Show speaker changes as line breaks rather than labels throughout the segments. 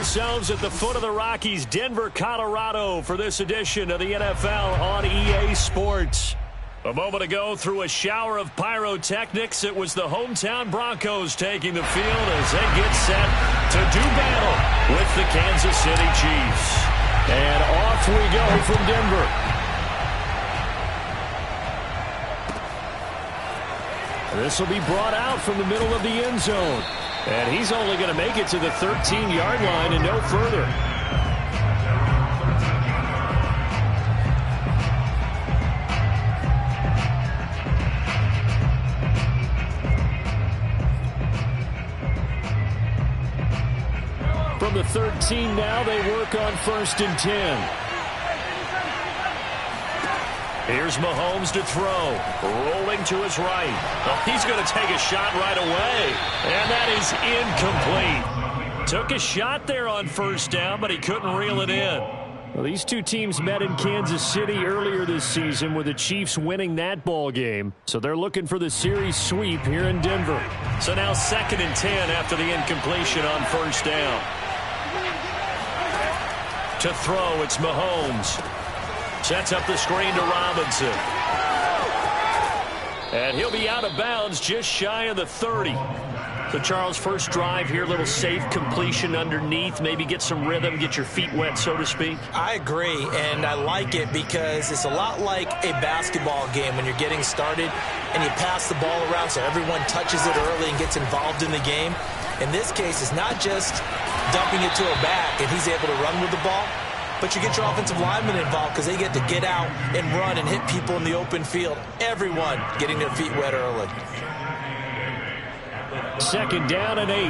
ourselves at the foot of the Rockies, Denver, Colorado, for this edition of the NFL on EA Sports. A moment ago, through a shower of pyrotechnics, it was the hometown Broncos taking the field as they get set to do battle with the Kansas City Chiefs. And off we go from Denver. This will be brought out from the middle of the end zone. And he's only going to make it to the 13-yard line and no further. From the 13 now, they work on 1st and 10. Here's Mahomes to throw. Rolling to his right. Oh, he's going to take a shot right away. And that is incomplete. Took a shot there on 1st down, but he couldn't reel it in. Well, these two teams met in Kansas City earlier this season with the Chiefs winning that ball game. So they're looking for the series sweep here in Denver. So now 2nd and 10 after the incompletion on 1st down. To throw, it's Mahomes. Sets up the screen to Robinson. And he'll be out of bounds just shy of the 30. So, Charles, first drive here, little safe completion underneath. Maybe get some rhythm, get your feet wet, so to speak.
I agree, and I like it because it's a lot like a basketball game when you're getting started and you pass the ball around so everyone touches it early and gets involved in the game. In this case, it's not just dumping it to a back and he's able to run with the ball, but you get your offensive linemen involved because they get to get out and run and hit people in the open field. Everyone getting their feet wet early.
2nd down and 8.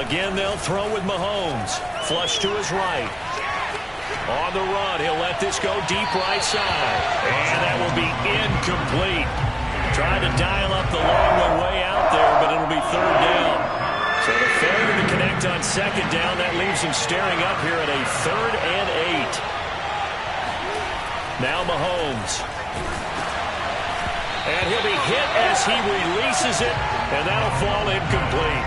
Again, they'll throw with Mahomes. Flush to his right. On the run, he'll let this go deep right side. And that will be incomplete. Trying to dial up the long one way out there, but it'll be 3rd down. So the failure to connect on 2nd down, that leaves him staring up here at a 3rd and 8. Now Mahomes. And he'll be hit as he releases it, and that'll fall incomplete.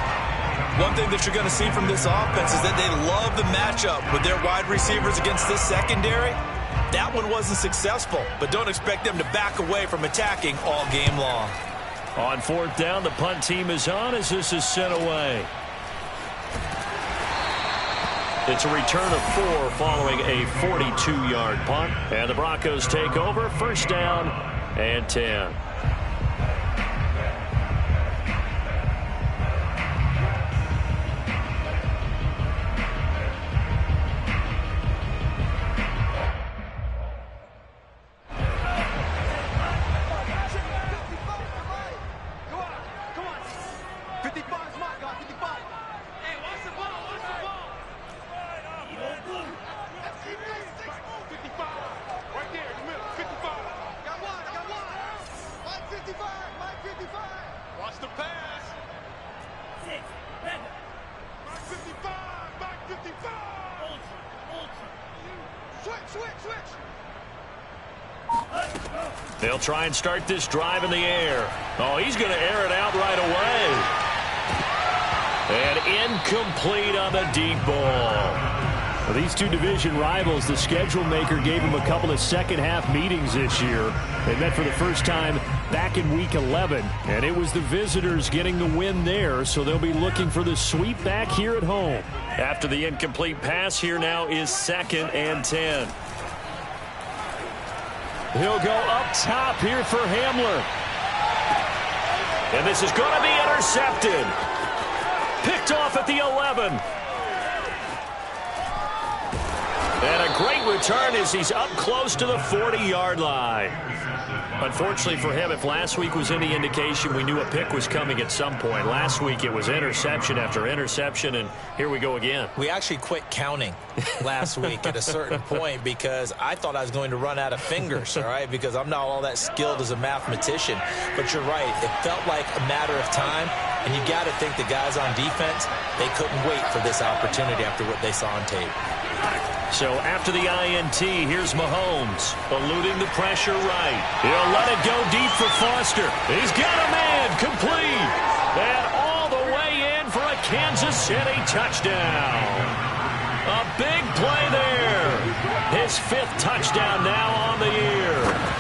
One thing that you're going to see from this offense is that they love the matchup with their wide receivers against this secondary. That one wasn't successful, but don't expect them to back away from attacking all game long.
On 4th down, the punt team is on as this is sent away. It's a return of 4 following a 42-yard punt. And the Broncos take over, 1st down and 10. They'll try and start this drive in the air. Oh, he's going to air it out right away. And incomplete on the deep ball. Well, these two division rivals, the schedule maker gave them a couple of second-half meetings this year. They met for the first time back in Week 11, and it was the visitors getting the win there, so they'll be looking for the sweep back here at home. After the incomplete pass, here now is 2nd and 10. He'll go up top here for Hamler. And this is going to be intercepted. Picked off at the 11. And a great return as he's up close to the 40-yard line. Unfortunately for him, if last week was any indication, we knew a pick was coming at some point. Last week it was interception after interception, and here we go again.
We actually quit counting last week at a certain point because I thought I was going to run out of fingers, all right, because I'm not all that skilled as a mathematician. But you're right. It felt like a matter of time, and you got to think the guys on defense, they couldn't wait for this opportunity after what they saw on tape.
So after the INT, here's Mahomes, eluding the pressure right. He'll let it go deep for Foster. He's got a man, complete. And all Kansas City touchdown. A big play there. His 5th touchdown now on the year.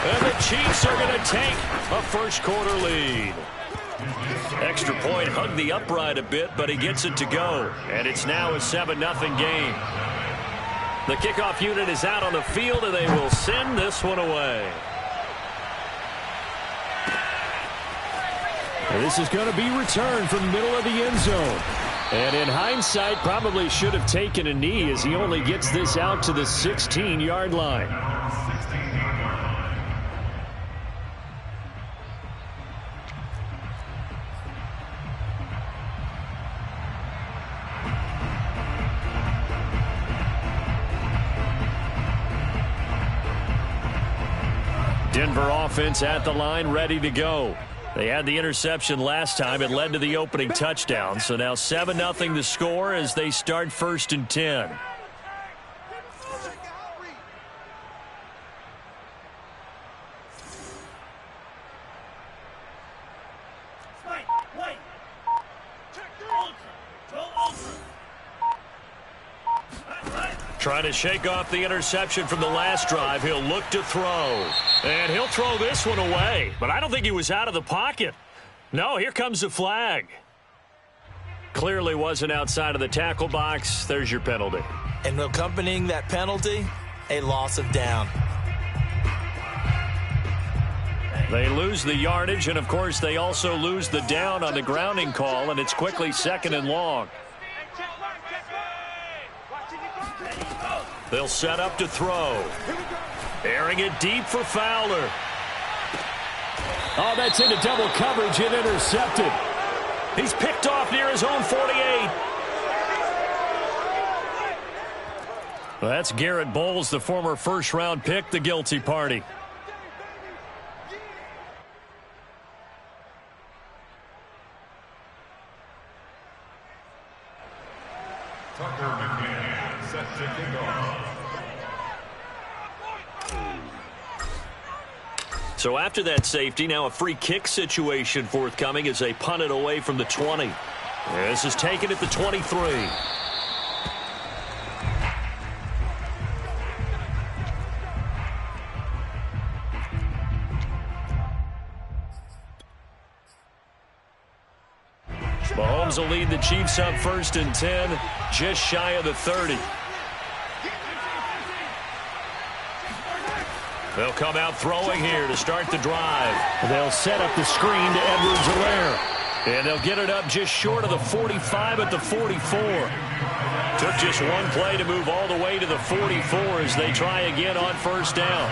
And the Chiefs are going to take a first-quarter lead. Extra point hugged the upright a bit, but he gets it to go. And it's now a 7-0 game. The kickoff unit is out on the field, and they will send this one away.
And this is going to be returned from the middle of the end zone. And in hindsight, probably should have taken a knee as he only gets this out to the 16-yard line.
Denver offense at the line, ready to go. They had the interception last time. It led to the opening touchdown. So now 7-0 the score as they start 1st and 10. Trying to shake off the interception from the last drive. He'll look to throw. And he'll throw this one away. But I don't think he was out of the pocket. No, here comes the flag. Clearly wasn't outside of the tackle box. There's your penalty.
And accompanying that penalty, a loss of down.
They lose the yardage, and, of course, they also lose the down on the grounding call, and it's quickly 2nd and long. They'll set up to throw. Airing it deep for Fowler.
Oh, that's into double coverage and intercepted.
He's picked off near his own 48. Well, that's Garrett Bowles, the former first-round pick, the guilty party. So after that safety, now a free kick situation forthcoming as they punt it away from the 20. This is taken at the 23. Mahomes will lead the Chiefs up 1st and 10, just shy of the 30. They'll come out throwing here to start the drive.
They'll set up the screen to Edwards-Helaire.
And they'll get it up just short of the 45 at the 44. Took just one play to move all the way to the 44 as they try again on 1st down.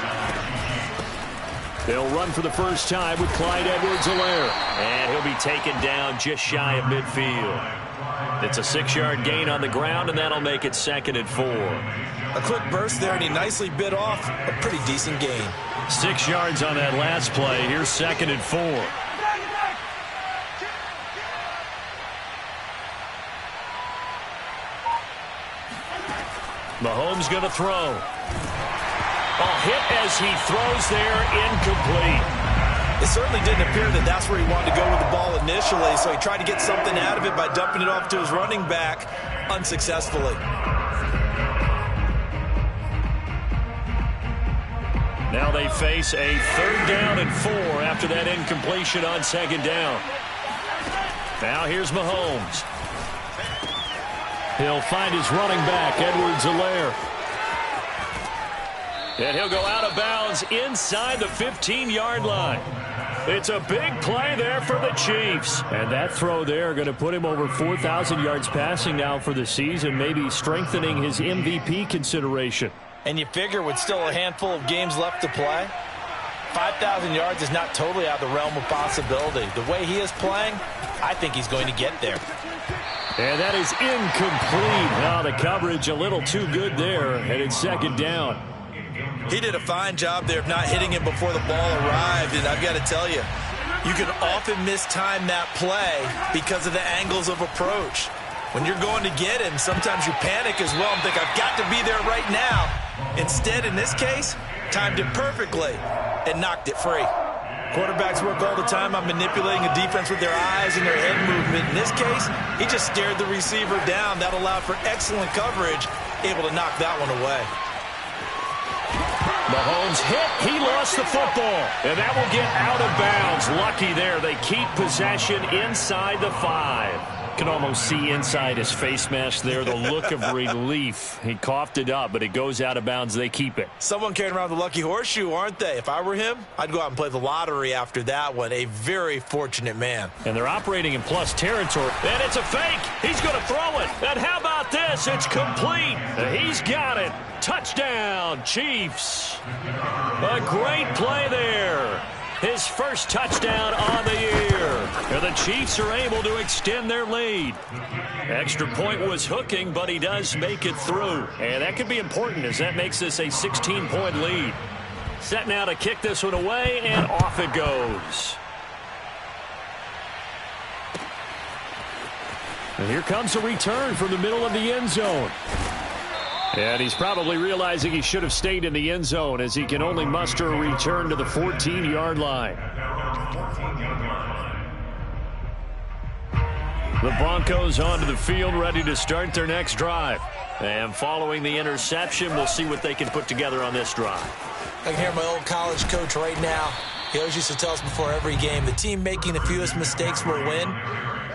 They'll run for the first time with Clyde Edwards-Helaire.
And he'll be taken down just shy of midfield. It's a 6-yard gain on the ground, and that'll make it 2nd and 4.
A quick burst there, and he nicely bit off a pretty decent gain.
6 yards on that last play. Here's 2nd and 4. Mahomes going to throw. A hit as he throws there, incomplete.
It certainly didn't appear that that's where he wanted to go with the ball initially, so he tried to get something out of it by dumping it off to his running back unsuccessfully.
Now they face a 3rd down and 4 after that incompletion on 2nd down. Now here's Mahomes.
He'll find his running back, Edwards-Helaire.
And he'll go out of bounds inside the 15-yard line. It's a big play there for the Chiefs.
And that throw there going to put him over 4,000 yards passing now for the season, maybe strengthening his MVP consideration.
And you figure with still a handful of games left to play, 5,000 yards is not totally out of the realm of possibility. The way he is playing, I think he's going to get there.
And that is incomplete. Now the coverage a little too good there, and it's 2nd down.
He did a fine job there of not hitting him before the ball arrived, and I've got to tell you, you can often mistime that play because of the angles of approach. When you're going to get him, sometimes you panic as well and think, I've got to be there right now. Instead, in this case, timed it perfectly and knocked it free. Quarterbacks work all the time on manipulating a defense with their eyes and their head movement. In this case, he just stared the receiver down. That allowed for excellent coverage, able to knock that one away.
Mahomes hit. He lost the football. And that will get out of bounds. Lucky there. They keep possession inside the 5. Can almost see inside his face mask there the look of relief. He coughed it up, but it goes out of bounds. They keep it.
Someone carrying around the lucky horseshoe, aren't they? If I were him, I'd go out and play the lottery after that one. A very fortunate man.
And they're operating in plus territory. And it's a fake. He's going to throw it. And how about this? It's complete. He's got it. Touchdown, Chiefs. A great play there. His first touchdown on the year. And the Chiefs are able to extend their lead. Extra point was hooking, but he does make it through. And that could be important as that makes this a 16-point lead. Set now to kick this one away, and off it goes. And here comes a return from the middle of the end zone. And he's probably realizing he should have stayed in the end zone as he can only muster a return to the 14-yard line. The Broncos onto the field, ready to start their next drive. And following the interception, we'll see what they can put together on this drive.
I can hear my old college coach right now. He always used to tell us before every game, the team making the fewest mistakes will win.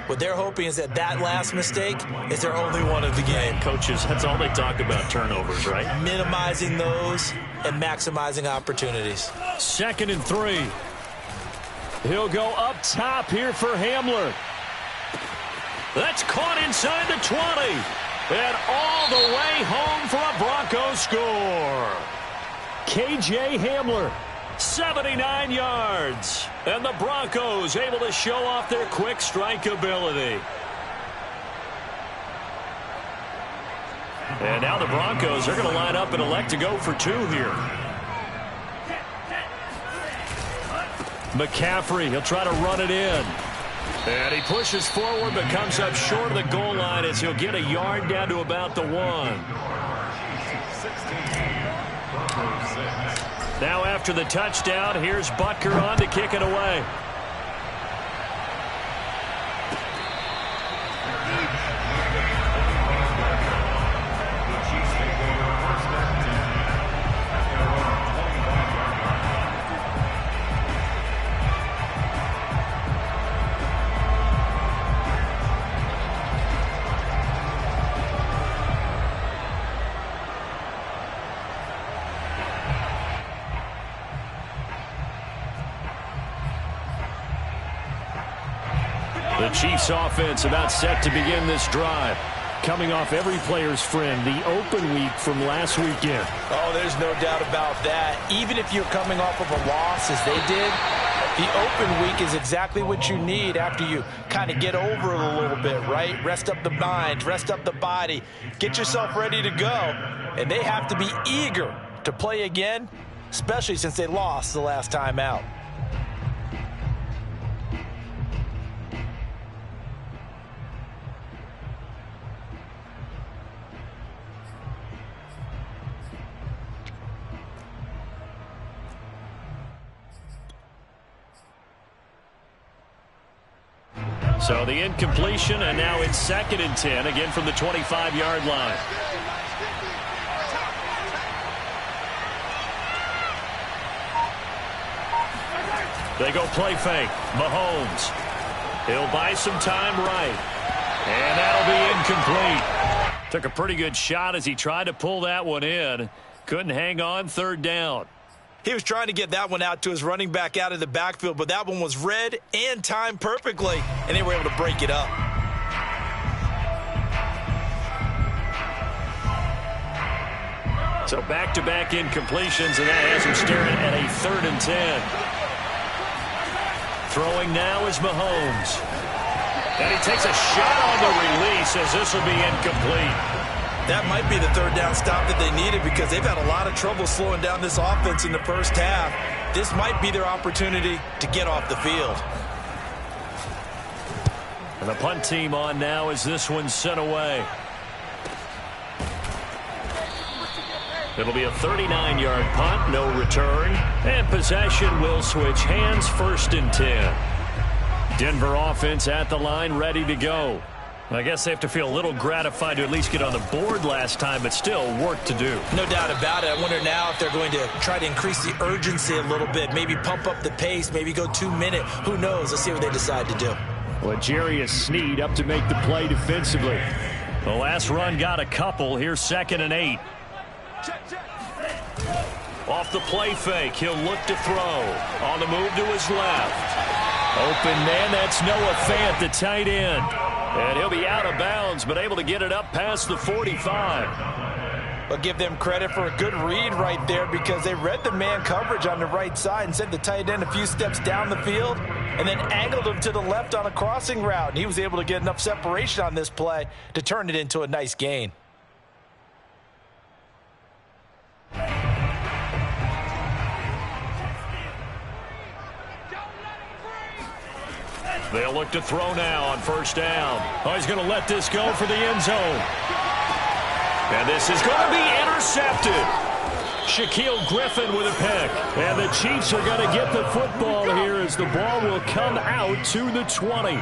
What they're hoping is that last mistake is their only one of the game.
Coaches, that's all they talk about, turnovers, right?
Minimizing those and maximizing opportunities.
2nd and 3. He'll go up top here for Hamler.
That's caught inside the 20. And all the way home for a Broncos score.
K.J. Hamler.
79 yards. And the Broncos able to show off their quick strike ability. And now the Broncos are going to line up and elect to go for 2 here.
McCaffrey, he'll try to run it in.
And he pushes forward but comes up short of the goal line as he'll get a yard down to about the 1. Now after the touchdown, here's Butker on to kick it away. The Chiefs offense about set to begin this drive. Coming off every player's friend, the open week from last weekend.
Oh, there's no doubt about that. Even if you're coming off of a loss as they did, the open week is exactly what you need after you kind of get over it a little bit, right? Rest up the mind, rest up the body, get yourself ready to go. And they have to be eager to play again, especially since they lost the last time out.
So the incompletion, and now it's 2nd and 10, again from the 25-yard line. They go play fake. Mahomes. He'll buy some time right. And that'll be incomplete. Took a pretty good shot as he tried to pull that one in. Couldn't hang on, 3rd down.
He was trying to get that one out to his running back out of the backfield, but that one was read and timed perfectly, and they were able to break it up.
So back-to-back incompletions, and that has him staring at a 3rd and 10. Throwing now is Mahomes. And he takes a shot on the release as this will be incomplete.
That might be the 3rd down stop that they needed because they've had a lot of trouble slowing down this offense in the first half. This might be their opportunity to get off the field.
And the punt team on now as this one's sent away. It'll be a 39-yard punt, no return. And possession will switch hands, 1st and 10. Denver offense at the line, ready to go. I guess they have to feel a little gratified to at least get on the board last time, but still work to do. No doubt about it. I wonder now if they're going to try to increase the urgency a little bit, maybe pump up the pace, maybe go 2-minute. Who knows? Let's see what they decide to do. Well, Jarius Sneed up to make the play defensively. The last run got a couple. Here's 2nd and 8. Off the play fake, he'll look to throw. On the move to his left. Open man, that's Noah Fant, the tight end. And he'll be out of bounds, but able to get it up past the 45.
I'll give them credit for a good read right there because they read the man coverage on the right side and sent the tight end a few steps down the field and then angled him to the left on a crossing route. And he was able to get enough separation on this play to turn it into a nice gain.
They'll look to throw now on 1st down. Oh, he's going to let this go for the end zone. And this is going to be intercepted. Shaquille Griffin with a pick. And the Chiefs are going to get the football here as the ball will come out to the 20.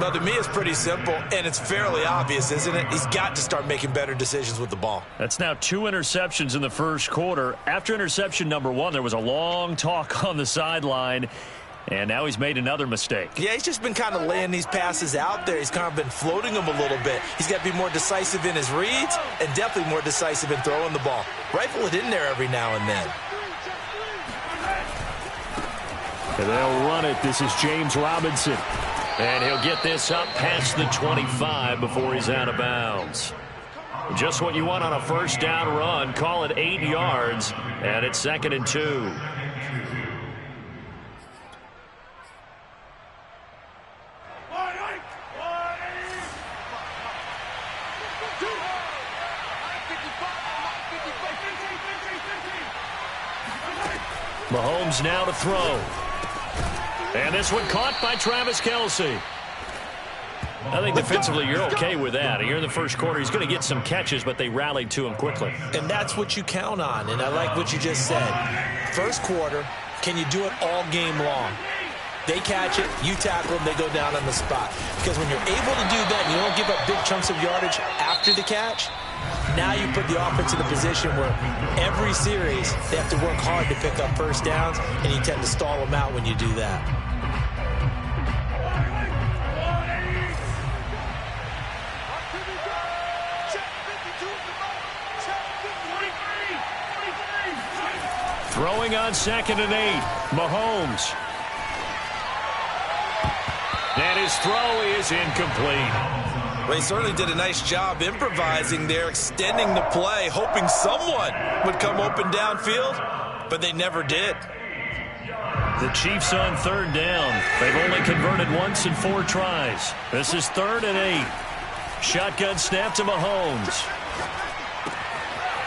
Well, to me, it's pretty simple, and it's fairly obvious, isn't it? He's got to start making better decisions with the ball.
That's now 2 interceptions in the first quarter. After interception number 1, there was a long talk on the sideline. And now he's made another mistake.
Yeah, he's just been kind of laying these passes out there. He's kind of been floating them a little bit. He's got to be more decisive in his reads and definitely more decisive in throwing the ball. Rifle it in there every now and then.
And they'll run it. This is James Robinson. And he'll get this up past the 25 before he's out of bounds. Just what you want on a 1st down run. Call it 8 yards. And it's 2nd and 2. Mahomes now to throw. And this one caught by Travis Kelce. I think defensively you're okay with that. Here in the first quarter, he's going to get some catches, but they rallied to him quickly.
And that's what you count on, and I like what you just said. First quarter, can you do it all game long? They catch it, you tackle them, they go down on the spot. Because when you're able to do that and you don't give up big chunks of yardage after the catch, now you put the offense in a position where every series they have to work hard to pick up 1st downs, and you tend to stall them out when you do that.
Throwing on 2nd and 8, Mahomes. And his throw is incomplete.
Well, he certainly did a nice job improvising there, extending the play, hoping someone would come open downfield, but they never did.
The Chiefs on 3rd down. They've only converted once in 4 tries. This is 3rd and 8. Shotgun snap to Mahomes.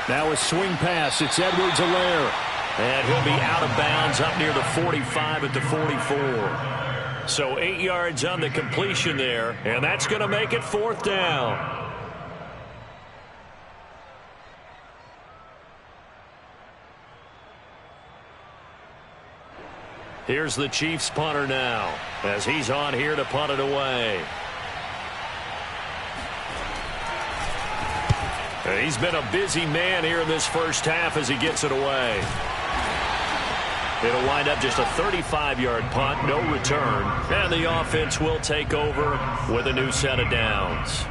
Now a swing pass. It's Edwards-Helaire. And he'll be out of bounds up near the 45 at the 44. So 8 yards on the completion there, and that's going to make it 4th down. Here's the Chiefs punter now, as he's on here to punt it away. And he's been a busy man here in this first half as he gets it away. It'll wind up just a 35-yard punt, no return, and the offense will take over with a new set of downs.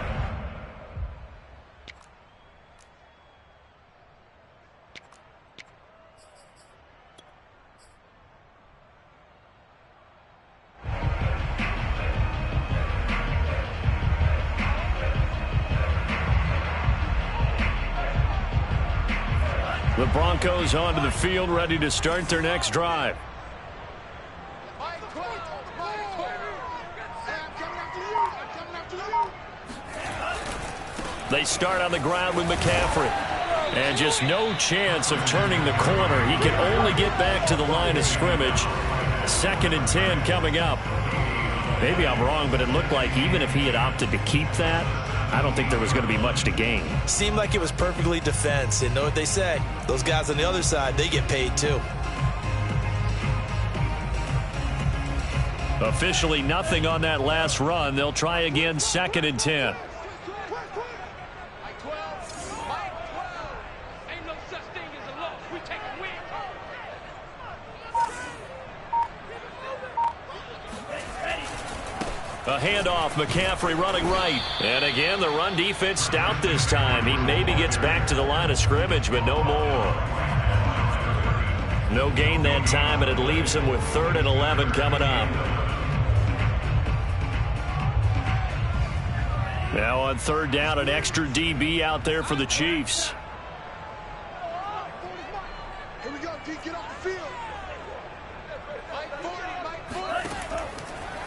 The Broncos onto the field, ready to start their next drive. They start on the ground with McCaffrey. And just no chance of turning the corner. He can only get back to the line of scrimmage. 2nd and 10 coming up. Maybe I'm wrong, but it looked like even if he had opted to keep that, I don't think there was going to be much to gain.
Seemed like it was perfectly defense. And know what they say, those guys on the other side, they get paid too.
Officially nothing on that last run. They'll try again, 2nd and 10. A handoff, McCaffrey running right. And again, the run defense stout this time. He maybe gets back to the line of scrimmage, but no more. No gain that time, and it leaves him with 3rd and 11 coming up. Now on 3rd down, an extra DB out there for the Chiefs.
Here we go, D, get off the field.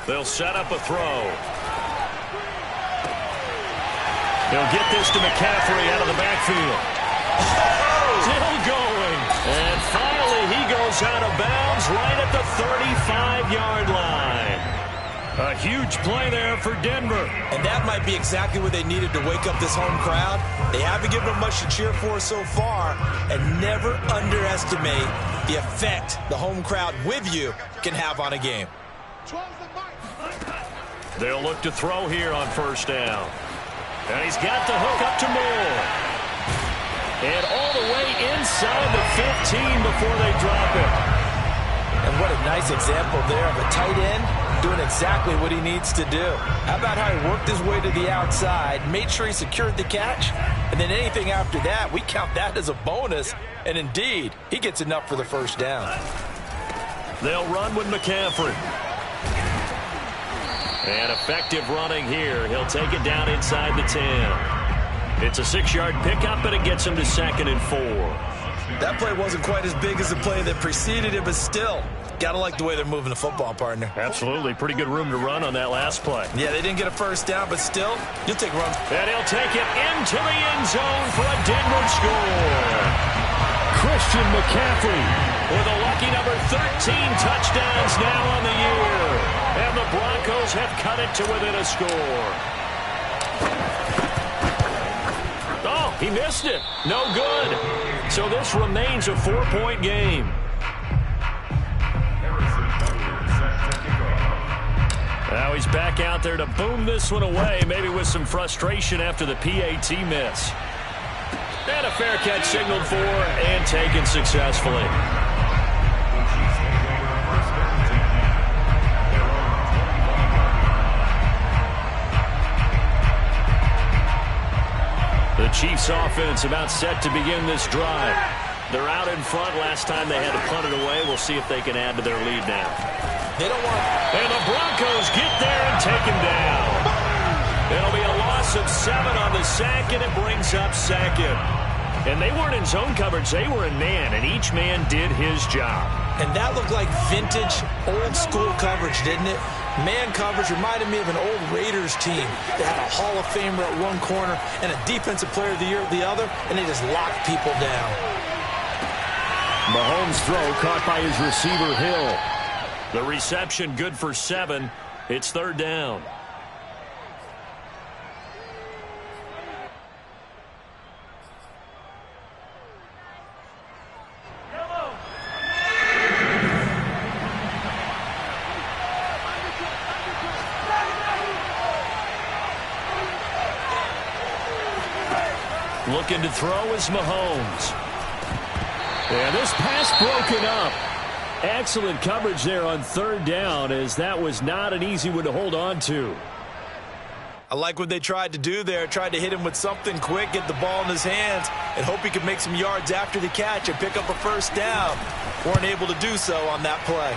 They'll set up a throw. He'll get this to McCaffrey out of the backfield. Still going. And finally he goes out of bounds right at the 35-yard line. A huge play there for Denver.
And that might be exactly what they needed to wake up this home crowd. They haven't given them much to cheer for so far. And never underestimate the effect the home crowd with you can have on a game.
They'll look to throw here on 1st down. And he's got the hook up to Moore. And all the way inside the 15 before they drop it.
And what a nice example there of a tight end doing exactly what he needs to do. How about how he worked his way to the outside, made sure he secured the catch, and then anything after that, we count that as a bonus. And indeed, he gets enough for the 1st down.
They'll run with McCaffrey. And effective running here. He'll take it down inside the 10. It's a 6-yard pickup, and it gets him to 2nd and 4.
That play wasn't quite as big as the play that preceded it, but still, gotta like the way they're moving the football, partner.
Absolutely. Pretty good room to run on that last play.
Yeah, they didn't get a 1st down, but still, you'll take runs.
And he'll take it into the end zone for a Denver score.
Christian McCaffrey
with a lucky number 13 touchdowns now on the year. And the Broncos have cut it to within a score. Oh, he missed it. No good. So this remains a 4-point game. Now he's back out there to boom this one away, maybe with some frustration after the PAT miss. And a fair catch signaled for and taken successfully. The Chiefs offense about set to begin this drive. They're out in front. Last time they had to punt it away. We'll see if they can add to their lead now.
They don't want...
And the Broncos get there and take him down. It'll be a loss of 7 on the sack, and it brings up 2nd. And they weren't in zone coverage. They were in man, and each man did his job.
And that looked like vintage, old-school coverage, didn't it? Man coverage reminded me of an old Raiders team that had a Hall of Famer at one corner and a Defensive Player of the Year at the other, and they just locked people down.
Mahomes' throw caught by his receiver, Hill.
The reception good for 7. It's 3rd down. Looking to throw is Mahomes.
And this pass broken up. Excellent coverage there on 3rd down, as that was not an easy one to hold on to.
I like what they tried to do there. Tried to hit him with something quick, get the ball in his hands, and hope he could make some yards after the catch and pick up a 1st down. Weren't able to do so on that play.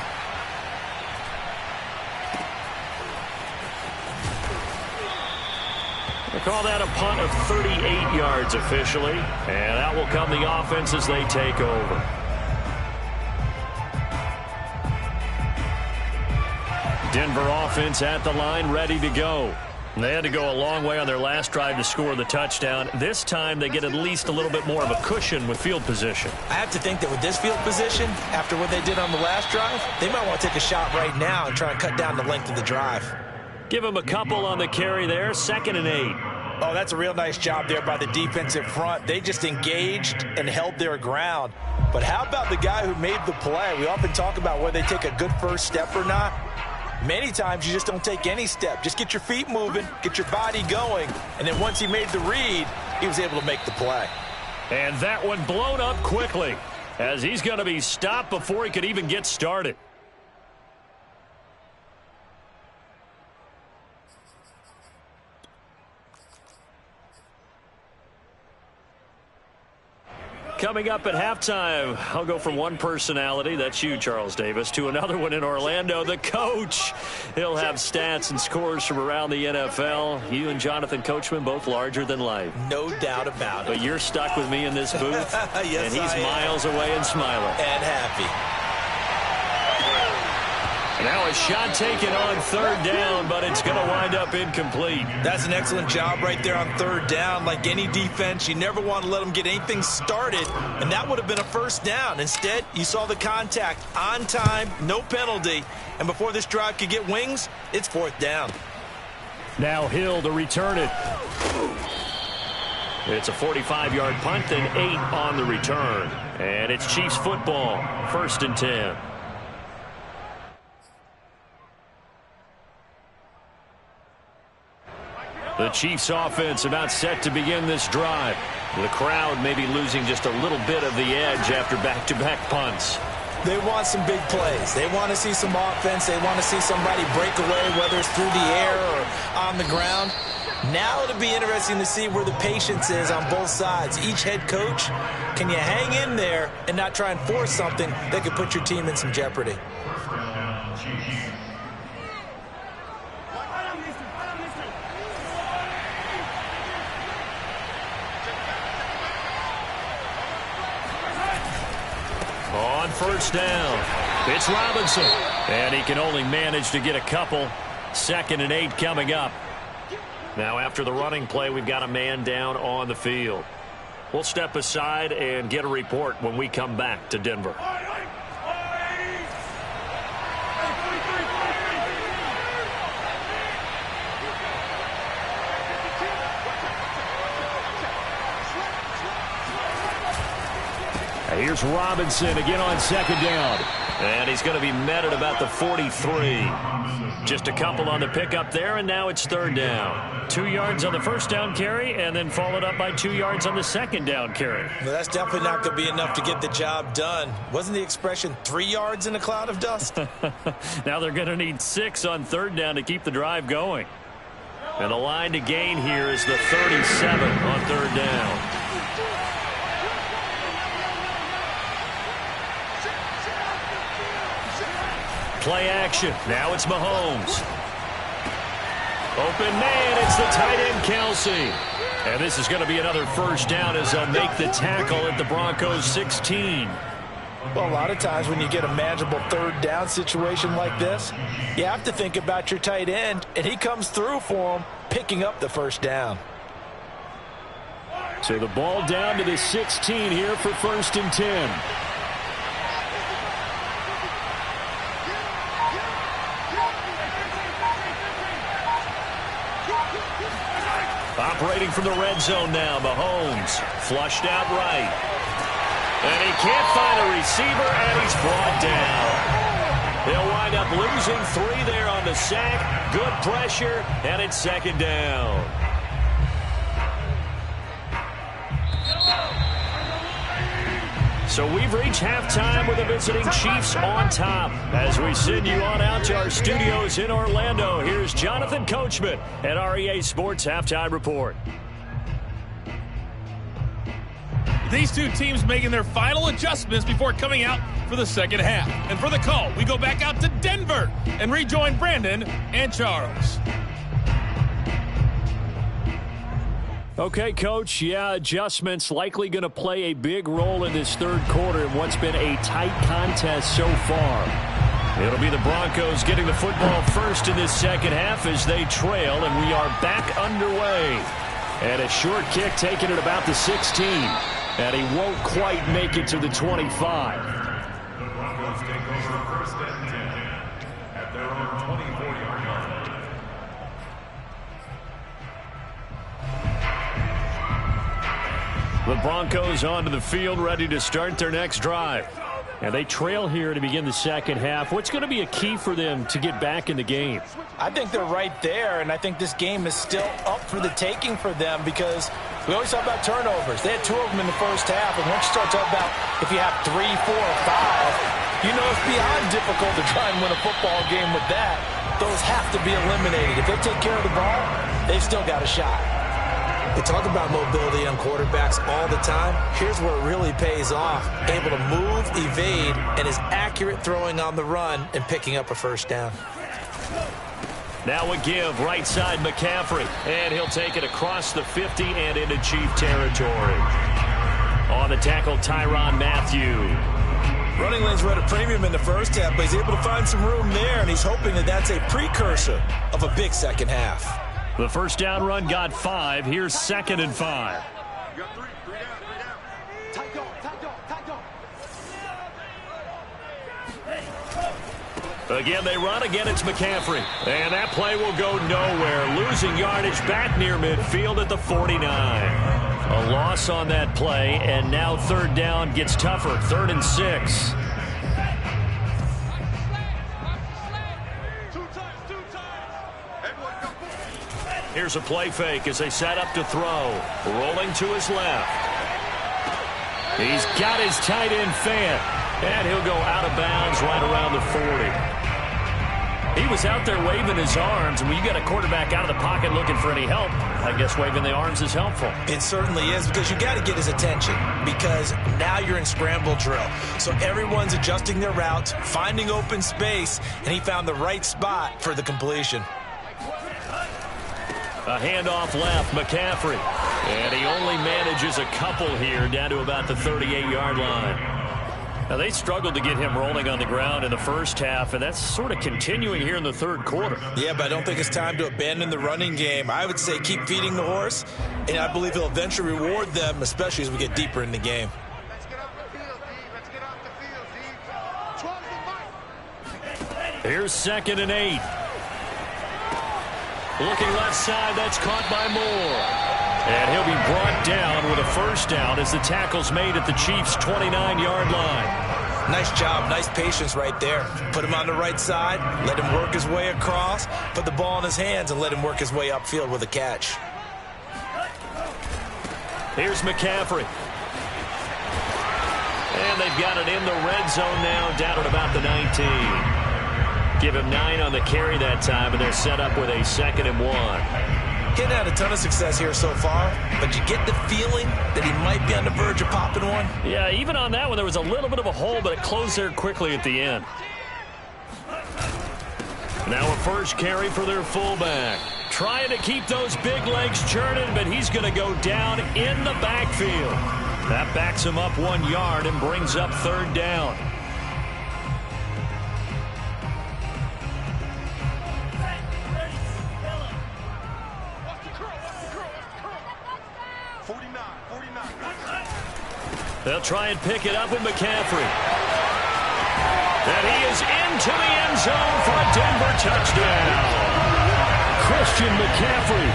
They call that a punt of 38 yards officially. And out will come the offense as they take over. Denver offense at the line, ready to go. They had to go a long way on their last drive to score the touchdown. This time they get at least a little bit more of a cushion with field position.
I have to think that with this field position, after what they did on the last drive, they might want to take a shot right now and try and cut down the length of the drive.
Give them a couple on the carry there, 2nd and 8.
Oh, that's a real nice job there by the defensive front. They just engaged and held their ground. But how about the guy who made the play? We often talk about whether they take a good first step or not. Many times you just don't take any step. Just get your feet moving, get your body going, and then once he made the read, he was able to make the play.
And that one blown up quickly as he's going to be stopped before he could even get started. Coming up at halftime, I'll go from one personality, that's you, Charles Davis, to another one in Orlando, the coach. He'll have stats and scores from around the NFL. You and Jonathan Coachman, both larger than life.
No doubt about it.
But you're stuck with me in this booth,
yes,
and he's miles away and smiling.
And happy.
Now a shot taken on third down, but it's going to wind up incomplete.
That's an excellent job right there on third down. Like any defense, you never want to let them get anything started, and that would have been a first down. Instead, you saw the contact on time, no penalty, and before this drive could get wings, it's fourth down.
Now Hill to return it. It's a 45-yard punt and 8 on the return. And it's Chiefs football, 1st and 10. The Chiefs offense about set to begin this drive. The crowd may be losing just a little bit of the edge after back-to-back punts.
They want some big plays. They want to see some offense. They want to see somebody break away, whether it's through the air or on the ground. Now it'll be interesting to see where the patience is on both sides. Each head coach, can you hang in there and not try and force something that could put your team in some jeopardy?
On first down, it's Robinson, and he can only manage to get a couple. 2nd and 8 coming up. Now after the running play, we've got a man down on the field. We'll step aside and get a report when we come back to Denver. Here's Robinson again on 2nd down. And he's going to be met at about the 43. Just a couple on the pickup there, and now it's 3rd down. 2 yards on the first down carry, and then followed up by 2 yards on the 2nd down carry.
Well, that's definitely not going to be enough to get the job done. Wasn't the expression 3 yards in a cloud of dust?
Now they're going to need 6 on 3rd down to keep the drive going. And the line to gain here is the 37 on 3rd down. Play action. Now it's Mahomes. Open man. It's the tight end, Kelsey. And this is going to be another first down as they'll make the tackle at the Broncos 16.
Well, a lot of times when you get a manageable 3rd down situation like this, you have to think about your tight end, and he comes through for him, picking up the 1st down.
So the ball down to the 16 here for 1st and 10.
Operating from the red zone now, Mahomes flushed out right. And he can't find a receiver, and he's brought down. They'll wind up losing 3 there on the sack. Good pressure, and it's 2nd down. So we've reached halftime with the visiting Chiefs on top. As we send you on out to our studios in Orlando, here's Jonathan Coachman at REA Sports Halftime Report.
These two teams making their final adjustments before coming out for the second half. And for the call, we go back out to Denver and rejoin Brandon and Charles.
Okay, Coach, yeah, adjustments likely going to play a big role in this 3rd quarter in what's been a tight contest so far.
It'll be the Broncos getting the football first in this 2nd half as they trail, and we are back underway.
And a short kick taken at about the 16. And he won't quite make it to the 25.
The Broncos take over 1st and 10 at their own 24-yard line.
The Broncos onto the field, ready to start their next drive. And they trail here to begin the second half. What's going to be a key for them to get back in the game?
I think they're right there, and I think this game is still up for the taking for them because we always talk about turnovers. They had 2 of them in the first half, and once you start talking about if you have 3, 4, or 5, you know it's beyond difficult to try and win a football game with that. Those have to be eliminated. If they take care of the ball, they've still got a shot. We talk about mobility on quarterbacks all the time. Here's where it really pays off. Able to move, evade, and is accurate throwing on the run and picking up a first down.
Now a give, right side McCaffrey. And he'll take it across the 50 and into Chief territory. On the tackle, Tyrann Mathieu.
Running lanes were at a premium in the first half, but he's able to find some room there, and he's hoping that that's a precursor of a big second half.
The first down run got 5. Here's 2nd and 5.
You got 3 down. Tight dog.
Again, they run. Again, it's McCaffrey. And that play will go nowhere. Losing yardage back near midfield at the 49. A loss on that play, and now 3rd down gets tougher. 3rd and 6. Here's a play fake as they set up to throw. Rolling to his left. He's got his tight end Fant. And he'll go out of bounds right around the 40. He was out there waving his arms, and when you got a quarterback out of the pocket looking for any help, I guess waving the arms is helpful.
It certainly is, because you got to get his attention, because now you're in scramble drill. So everyone's adjusting their routes, finding open space, and he found the right spot for the completion.
A handoff left, McCaffrey. And he only manages a couple here down to about the 38-yard line. Now, they struggled to get him rolling on the ground in the first half, and that's sort of continuing here in the 3rd quarter.
Yeah, but I don't think it's time to abandon the running game. I would say keep feeding the horse, and I believe he'll eventually reward them, especially as we get deeper in the game.
Let's get off the field, D. Let's get off the field, D. 12 the mic.
Here's 2nd and 8. Looking left side, that's caught by Moore. And he'll be brought down with a first down as the tackle's made at the Chiefs' 29-yard line.
Nice job, nice patience right there. Put him on the right side, let him work his way across, put the ball in his hands, and let him work his way upfield with a catch.
Here's McCaffrey. And they've got it in the red zone now, down at about the 19. Give him 9 on the carry that time, and they're set up with a 2nd and 1.
Getting had a ton of success here so far, but you get the feeling that he might be on the verge of popping one.
Yeah, even on that one, there was a little bit of a hole, but it closed there quickly at the end. Now a first carry for their fullback. Trying to keep those big legs churning, but he's going to go down in the backfield. That backs him up 1 yard and brings up 3rd down. They'll try and pick it up with McCaffrey. And he is into the end zone for a Denver touchdown. Christian McCaffrey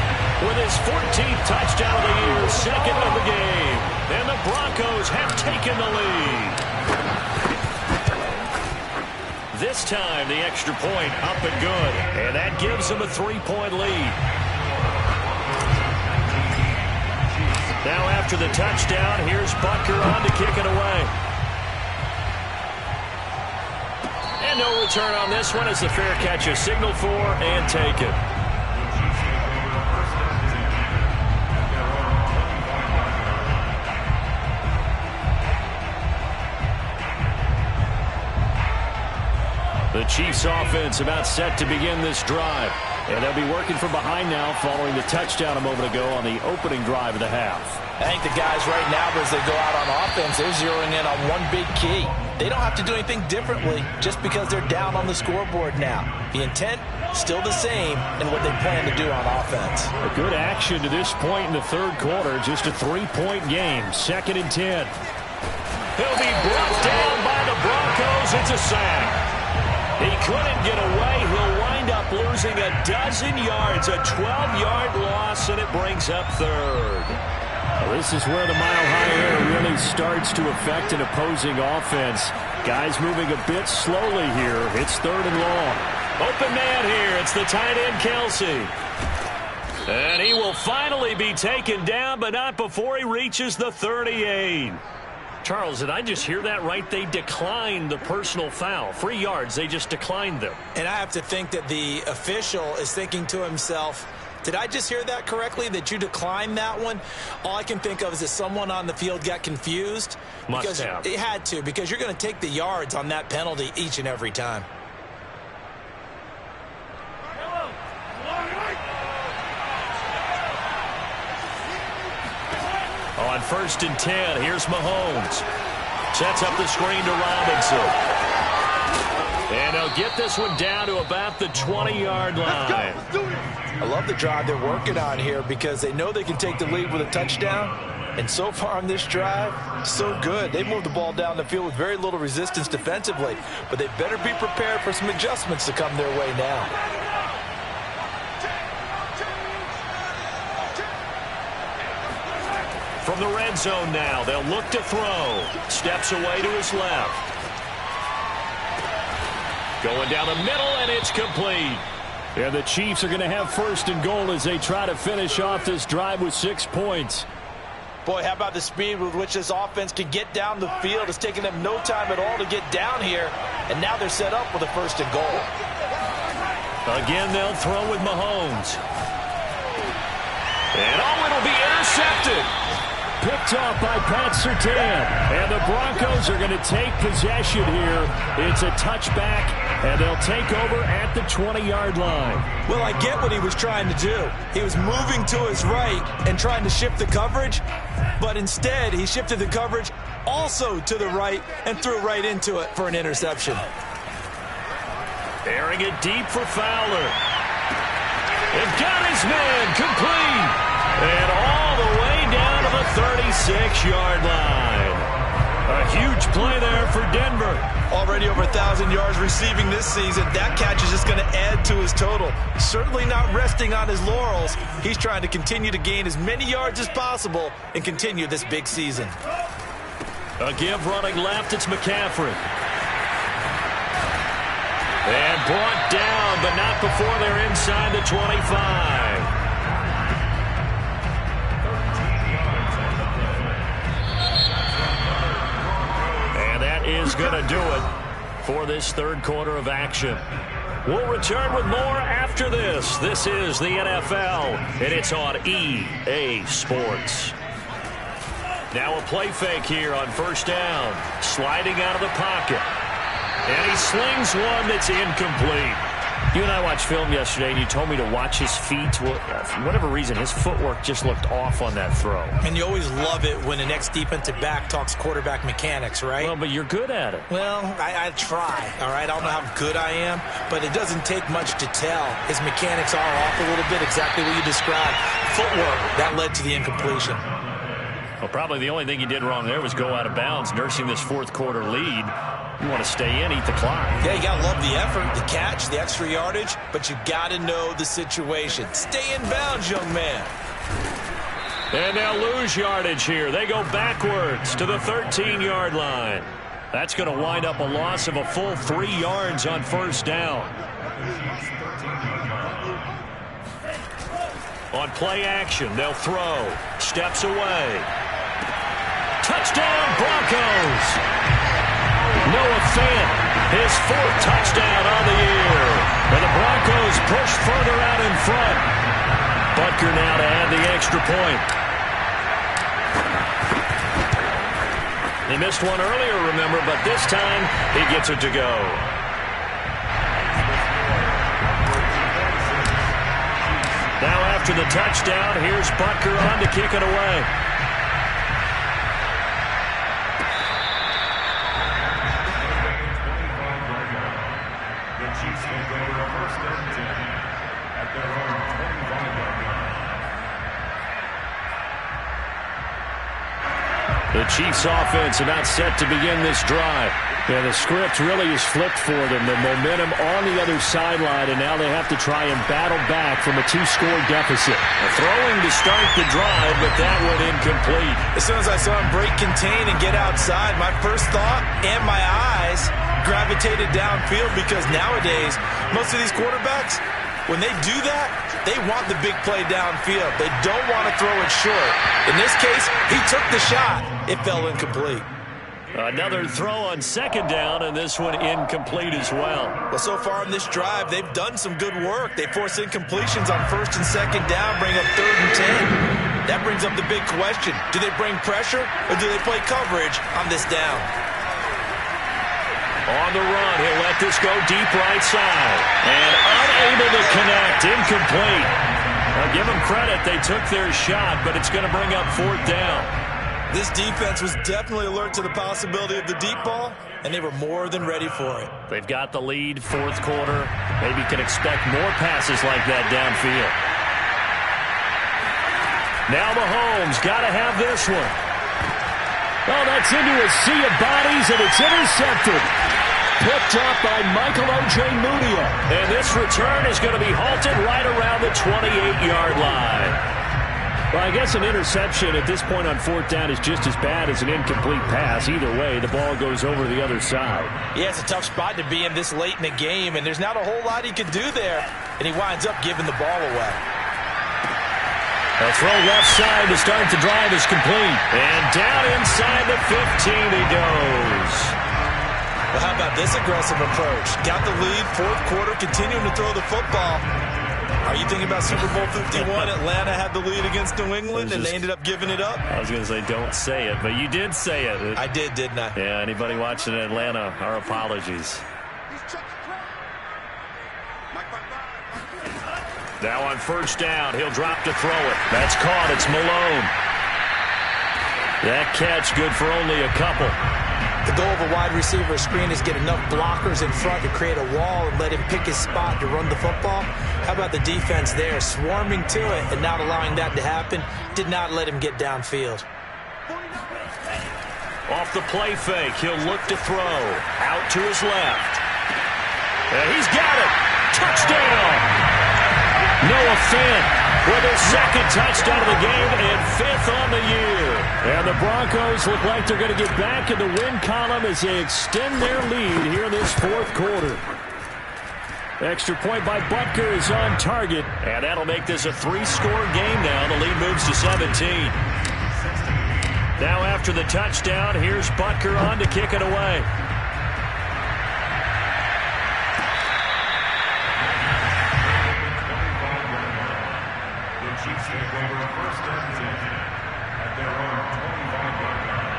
with his 14th touchdown of the year, 2nd of the game. And the Broncos have taken the lead. This time the extra point up and good. And that gives them a 3-point lead. Now after the touchdown, here's Butker on to kick it away. And no return on this one as the fair catch is signaled for and taken. The Chiefs offense about set to begin this drive. And they'll be working from behind now following the touchdown a moment ago on the opening drive of the half.
I think the guys right now, as they go out on offense, they're zeroing in on one big key. They don't have to do anything differently just because they're down on the scoreboard now. The intent, still the same in what they plan to do on offense.
A good action to this point in the 3rd quarter. Just a 3-point game. 2nd and 10.
He'll be brought down by the Broncos. It's a sack. He couldn't get away. He'll wind up losing a dozen yards, a 12-yard loss, and it brings up 3rd.
Well, this is where the mile-high air really starts to affect an opposing offense. Guys moving a bit slowly here. It's 3rd and long.
Open man here. It's the tight end, Kelsey. And he will finally be taken down, but not before he reaches the 38. Charles, did I just hear that right? They declined the personal foul. 3 yards, they just declined them.
And I have to think that the official is thinking to himself, did I just hear that correctly, that you declined that one? All I can think of is that someone on the field got confused.
Must have.
It had to, because you're going to take the yards on that penalty each and every time.
On 1st and 10, here's Mahomes. Sets up the screen to Robinson. And they'll get this one down to about the 20-yard line.
I love the drive they're working on here because they know they can take the lead with a touchdown. And so far on this drive, so good. They moved the ball down the field with very little resistance defensively. But they better be prepared for some adjustments to come their way now.
From the red zone now, they'll look to throw. Steps away to his left. Going down the middle, and it's complete.
And the Chiefs are going to have 1st and goal as they try to finish off this drive with 6 points.
Boy, how about the speed with which this offense can get down the field? It's taking them no time at all to get down here. And now they're set up with a 1st and goal.
Again, they'll throw with Mahomes. And it'll be intercepted.
Picked off by Pat Surtain. And the Broncos are going to take possession here. It's a touchback, and they'll take over at the 20-yard line.
Well, I get what he was trying to do. He was moving to his right and trying to shift the coverage, but instead he shifted the coverage also to the right and threw right into it for an interception.
Airing it deep for Fowler. They've got his man complete. And all the way down to the 36-yard line. A huge play there for Denver.
Already over 1,000 yards receiving this season. That catch is just going to add to his total. Certainly not resting on his laurels. He's trying to continue to gain as many yards as possible and continue this big season.
A give running left, it's McCaffrey. And brought down, but not before they're inside the 25. Is going to do it for this 3rd quarter of action. We'll return with more after this. This is the NFL, and it's on EA Sports. Now a play fake here on 1st down. Sliding out of the pocket. And he slings one that's incomplete. You and I watched film yesterday, and you told me to watch his feet. Well, for whatever reason, his footwork just looked off on that throw.
And you always love it when the next defensive back talks quarterback mechanics, right?
Well, but you're good at it.
Well, I try, all right? I don't know how good I am, but it doesn't take much to tell. His mechanics are off a little bit, exactly what you described. Footwork, that led to the incompletion.
Well, probably the only thing he did wrong there was go out of bounds, nursing this 4th quarter lead. You want to stay in, eat the clock.
Yeah, you got to love the effort, the catch, the extra yardage, but you got to know the situation. Stay in bounds, young man.
And they'll lose yardage here. They go backwards to the 13-yard line. That's going to wind up a loss of a full 3 yards on 1st down. On play action, they'll throw. Steps away. Touchdown, Broncos! Noah Fant, his 4th touchdown on the year. And the Broncos push further out in front. Butker now to add the extra point. He missed one earlier, remember, but this time he gets it to go. Now after the touchdown, here's Butker on to kick it away.
The Chiefs offense about set to begin this drive. Yeah, the script really is flipped for them. The momentum on the other sideline, and now they have to try and battle back from a 2-score deficit.
Throwing to start the drive, but that one incomplete. As soon as I saw him break contain and get outside, my first thought and my eyes gravitated downfield, because nowadays, most of these quarterbacks, when they do that, they want the big play downfield. They don't want to throw it short. In this case, he took the shot. It fell incomplete.
Another throw on second down, and this one incomplete as well.
Well, so far in this drive, they've done some good work. They force incompletions on first and second down, bring up 3rd and 10. That brings up the big question. Do they bring pressure, or do they play coverage on this down?
On the run, he'll let this go deep right side. And unable to connect, incomplete. Now, give them credit, they took their shot, but it's going to bring up 4th down.
This defense was definitely alert to the possibility of the deep ball, and they were more than ready for it.
They've got the lead, 4th quarter. Maybe can expect more passes like that downfield. Now Mahomes got to have this one. Oh, that's into a sea of bodies, and it's intercepted. Picked up by Michael O.J. Mudia. And this return is going to be halted right around the 28-yard line. Well, I guess an interception at this point on 4th down is just as bad as an incomplete pass. Either way, the ball goes over the other side.
Yeah, it's a tough spot to be in this late in the game, and there's not a whole lot he could do there, and he winds up giving the ball away.
A throw left side to start the drive is complete. And down inside the 15 he goes.
Well, how about this aggressive approach? Got the lead, 4th quarter, continuing to throw the football. Are you thinking about Super Bowl 51? Atlanta had the lead against New England, and they ended up giving it up?
I was going to say, don't say it, but you did say it.
I did, didn't I?
Yeah, anybody watching Atlanta, our apologies. Now on 1st down, he'll drop to throw it. That's caught. It's Malone. That catch good for only a couple.
The goal of a wide receiver screen is get enough blockers in front to create a wall and let him pick his spot to run the football. How about the defense there, swarming to it and not allowing that to happen? Did not let him get downfield.
Off the play fake, he'll look to throw. Out to his left. And he's got it. Touchdown. Noah Fant with his 2nd touchdown of the game and 5th on the year. And the Broncos look like they're going to get back in the win column as they extend their lead here in this 4th quarter. Extra point by Butker is on target, and that'll make this a 3-score game now. The lead moves to 17. Now after the touchdown, here's Butker on to kick it away.
Chiefs take over 1st and 10 at their own 25-yard line.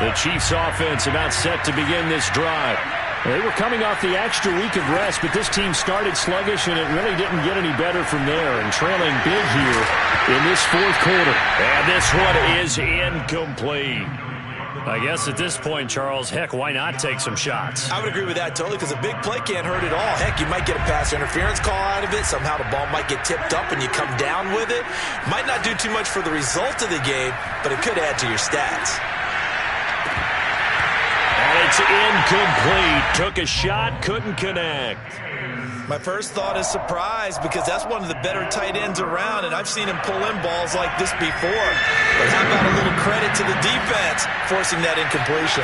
The Chiefs offense about set to begin this drive. They were coming off the extra week of rest, but this team started sluggish, and it really didn't get any better from there, and trailing big here in this 4th quarter. And this one is incomplete. I guess at this point, Charles, heck, why not take some shots?
I would agree with that totally, because a big play can't hurt at all. Heck, you might get a pass interference call out of it. Somehow the ball might get tipped up and you come down with it. Might not do too much for the result of the game, but it could add to your stats.
And it's incomplete. Took a shot, couldn't connect.
My first thought is surprise, because that's one of the better tight ends around, and I've seen him pull in balls like this before. But how about a little credit to the defense forcing that incompletion?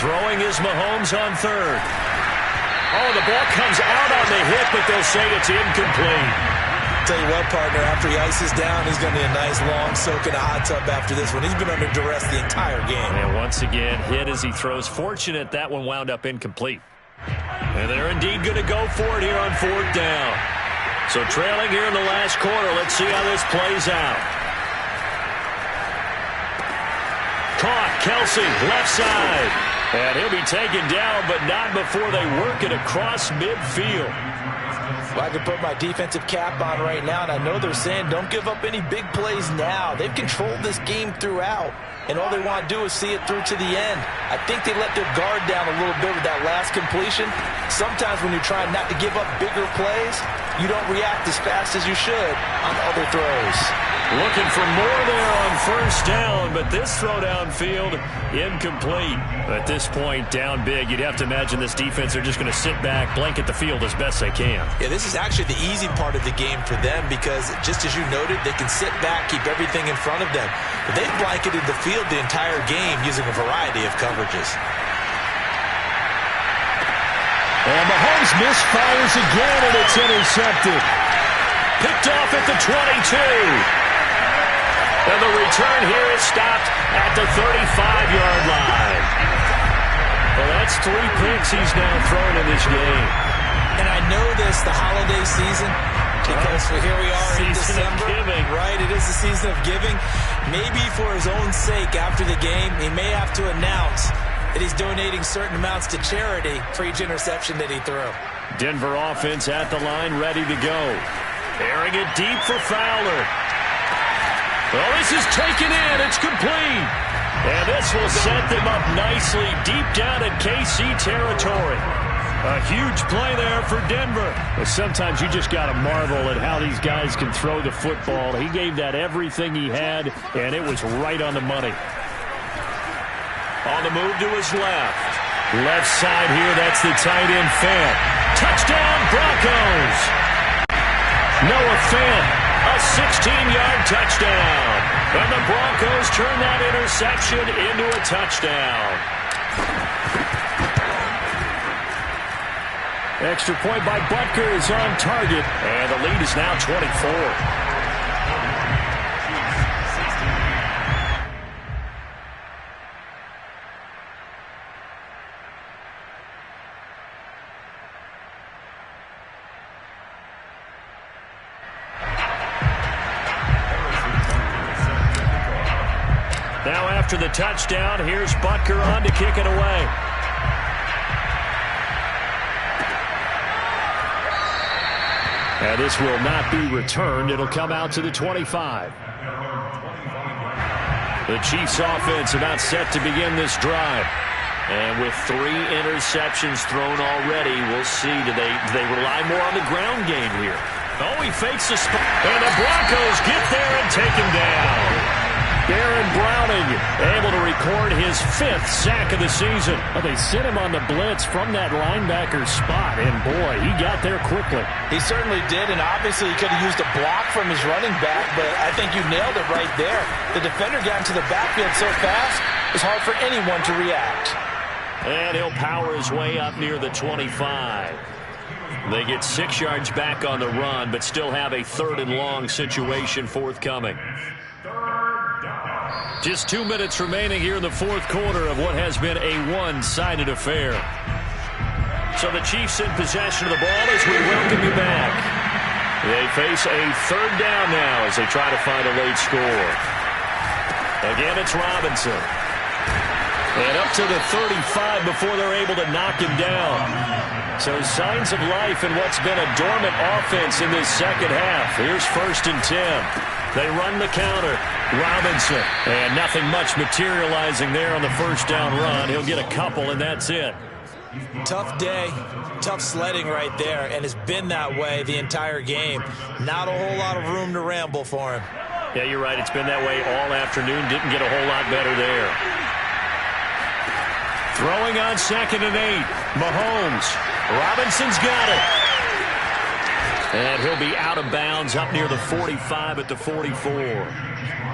Throwing is Mahomes on 3rd. Oh, the ball comes out on the hit, but they'll say it's incomplete.
Tell you what, partner, after he ices down, he's going to need a nice long soak in a hot tub after this one. He's been under duress the entire game.
And once again, hit as he throws. Fortunate that one wound up incomplete. And they're indeed going to go for it here on 4th down. So trailing here in the last quarter. Let's see how this plays out. Caught, Kelsey, left side. And he'll be taken down, but not before they work it across midfield.
Well, I can put my defensive cap on right now, and I know they're saying don't give up any big plays now. They've controlled this game throughout, and all they want to do is see it through to the end. I think they let their guard down a little bit with that last completion. Sometimes when you're trying not to give up bigger plays, you don't react as fast as you should on other throws.
Looking for more there on first down, but this throw downfield incomplete. At this point, down big, you'd have to imagine this defense are just going to sit back, blanket the field as best they can.
Yeah, this is actually the easy part of the game for them because, just as you noted, they can sit back, keep everything in front of them. But they've blanketed the field the entire game using a variety of coverages.
And Mahomes misfires again, and it's intercepted. Picked off at the 22. And the return here is stopped at the 35-yard line. Well, that's 3 picks he's now thrown in this game.
And I know this, the holiday season, because here we are in December. Right, it is the season of giving. Maybe for his own sake after the game, he may have to announce that he's donating certain amounts to charity for each interception that he threw.
Denver offense at the line, ready to go. Airing it deep for Fowler. Well, this is taken in. It's complete. And this will set them up nicely deep down in KC territory. A huge play there for Denver. But sometimes you just got to marvel at how these guys can throw the football. He gave that everything he had, and it was right on the money. On the move to his left. Left side here, that's the tight end Fant. Touchdown, Broncos. Noah Fant. A 16-yard touchdown. And the Broncos turn that interception into a touchdown. Extra point by Butker is on target. And the lead is now 24. Now after the touchdown, here's Butker on to kick it away. And this will not be returned. It'll come out to the 25. The Chiefs offense about set to begin this drive. And with 3 interceptions thrown already, we'll see. Do they rely more on the ground game here? Oh, he fakes the spot. And the Broncos get there and take him down. Baron Browning able to record his 5th sack of the season. Well, they sent him on the blitz from that linebacker spot, and boy, he got there quickly.
He certainly did, and obviously he could have used a block from his running back, but I think you nailed it right there. The defender got into the backfield so fast, it's hard for anyone to react.
And he'll power his way up near the 25. They get 6 yards back on the run, but still have a 3rd and long situation forthcoming. Just 2 minutes remaining here in the 4th quarter of what has been a one-sided affair. So the Chiefs in possession of the ball as we welcome you back. They face a 3rd down now as they try to find a late score. Again, it's Robinson. And up to the 35 before they're able to knock him down. So signs of life in what's been a dormant offense in this second half. Here's 1st and 10. They run the counter. Robinson. And nothing much materializing there on the 1st down run. He'll get a couple, and that's it.
Tough day. Tough sledding right there, and it's been that way the entire game. Not a whole lot of room to ramble for him.
Yeah, you're right. It's been that way all afternoon. Didn't get a whole lot better there. Throwing on 2nd and 8. Mahomes. Robinson's got it. And he'll be out of bounds up near the 45 at the 44.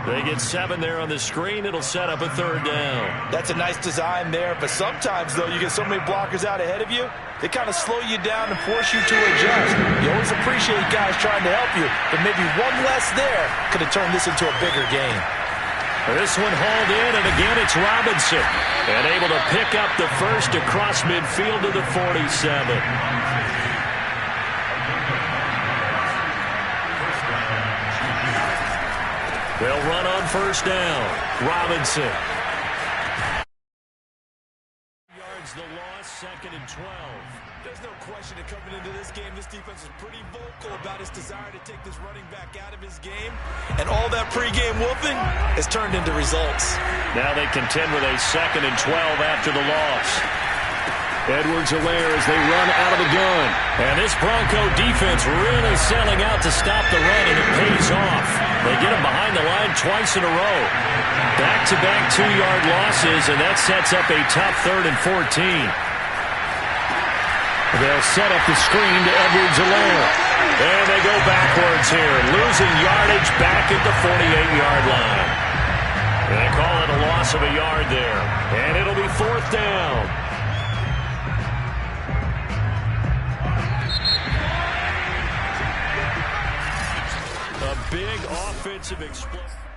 They get 7 there on the screen. It'll set up a 3rd down.
That's a nice design there, but sometimes, though, you get so many blockers out ahead of you, they kind of slow you down and force you to adjust. You always appreciate guys trying to help you, but maybe one less there could have turned this into a bigger game.
This one hauled in, and again it's Robinson. And able to pick up the 1st across midfield to the 47. They'll run on 1st down. Robinson. Yards the loss. 2nd and 12.
There's no question that coming into this game, this defense is pretty vocal about its desire to take this running back out of his game. And all that pregame wolfing has turned into results.
Now they contend with a 2nd and 12 after the loss. Edwards-Helaire as they run out of the gun. And this Bronco defense really selling out to stop the run, and it pays off. They get him behind the line twice in a row. Back-to-back 2-yard losses, and that sets up a tough 3rd and 14. They'll set up the screen to Edwards-Helaire. And they go backwards here, losing yardage back at the 48-yard line. And they call it a loss of a yard there. And it'll be 4th down. A big offensive explosion.